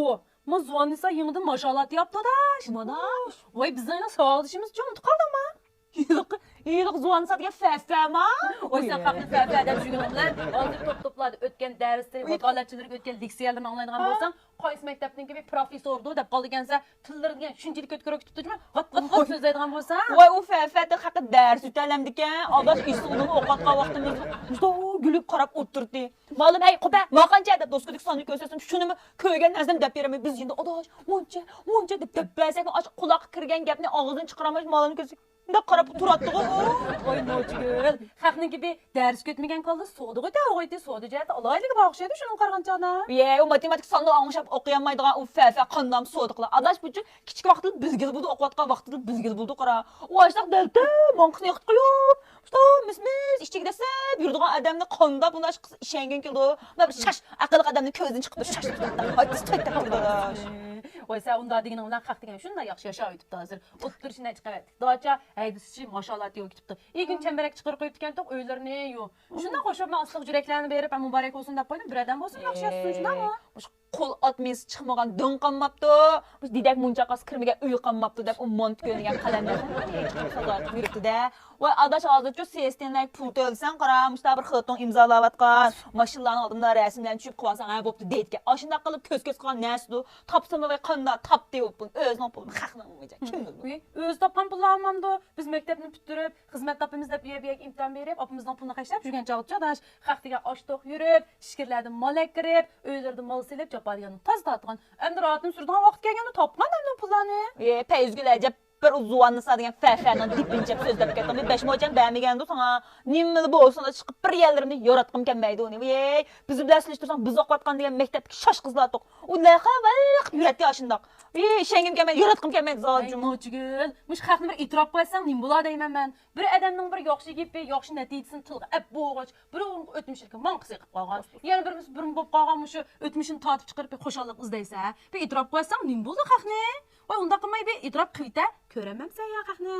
O, Mazvanisa yenidən maşalat yaptı da. Madaş. Vay bizden sağlaşımız çok kaldı mı? Yılıq Zuvanisa degan fəfəma. Oy sen kalkın fərfədən jügünümlər. Hazır topladı ötken dərsdə, vakalatçıları ötken leksiyalarını anlaydıgan bolsan, qaysı məktəbdən gibi professordu dep qaldıgansa, tilləri degan şunçilik ötkürök tutducuma, vat sözləydigan bolsan. Vay o fəfədə haqqı dərs ütələmdikan. Adaş işsizliğini oqatqa vaxtımız gülüb qarab oturdu. Malum hey qopa, maqanca deb dostluq sanı göstərsəm, şunu köyгən nəzəm dep berəmə biz indi adaş, monca dep bəsək aç qulaq kirgan gapni ağzından çıxaramış malını gözü. Ne qarab turatdığı. Oy noçgül. Xalqning gibi dərs götməgən qaldı, soğuduğu da oğuydu, soğudu cəhət alaylığı bağışlaydı şunun qarğançana. O matematik sanını anlaşab oxuyamaydıgan o fəfə qandam soğuduqlar. Adaş bu kiçik vaxtda bizgil buldu, oqvatqa vaxtda bizgil buldu qara. O aşdaq dəldə, manqını yaxıt qoyub. Mis işçi gidəsə, yurduğun adamını qanda bunu aşıq işəngən kildi. Mən bir şaş, aqılıq adamının közünün çıxdı, şaş tutdu. Haydi çıxdı qırdaş. Oy sen onda degan ulan xalq degan şunda yaxşı yaşayıbdı hazır. Otur işinə çıxıb. Daça haydısçı maşallah diyor kitibdi. İyi gün çemberek çıxır qoyub diken toq öylərine yox. Şunda xoşub mən aslıq yüreklərini verib, mübarək olsun dep qoydum. Bir adam olsun yaxşı yaşasın şunda mı? Qol atmayız çıxmağan dön qanmapdı. Didək muncaqas kirməgə üy qanmapdı dep o mont görünən qaləmlər. Sadat yürübdü də. Vay adaş azıcı seslenək pul tölsən qaramışda bir xəton imzalavatqan. Maşınların aldığında rəsmlərini çüb qıvasan ay bopdu deyitki. Aşında qılıb köz-köz qılan nəsdu. Tapsama və qanda tap deyib bunu. Özünün pulunu xəqlə olmayacaq. Kim bilir? Öz tapan pul almamdı. Biz məktəbini bitirib, xizmət tapımızda bir imtahan verib, apımızdan pulunu xəşləb жүргən çağıtça daş. Xalq degan açdıq yürüb, şikirlərdən mal əkirib, öylərdən mal silib, japaryanı taz dağıtqan. Əmdə rahatın sürdüğün vaxt gəlgəndə tapqan əmdən pullarını. Pəyüzgül əcəb. Bir uzuvannı sadegen fəfəndən dipince sözləb getdim. Bir 5 mocan bəmigəndi sana. Nimmili bu olsun da çıxıb bir yerlərimdə yoratqım gəlməydi onu. Bizi biləsləşdirsən biz oqvatqan degan məktəbdəki şaş qızlardıq. O nə xəvəq yürətdi yaşındaq. Şəngim gəlməydi, yoratqım gəlməydi zalıcım. Noçgül, muş xalqni bir itiraf qoysan nim bular deyman mən. Bir adamның bir yaxşı gibi, yaxşı nəticəsini tilgə əp boğaç, bir onun ötmüşlükə manqısı qıb qalğan. Yəni birimiz birim bob qalğan muşu ötmüşünü tatıb çıxırıb bir xoşallıq izləysə, bir itiraf qoysan nim buldu xalqni. Vay onda qılmay bir itiraf qıyta görəməm sən ya xalqni.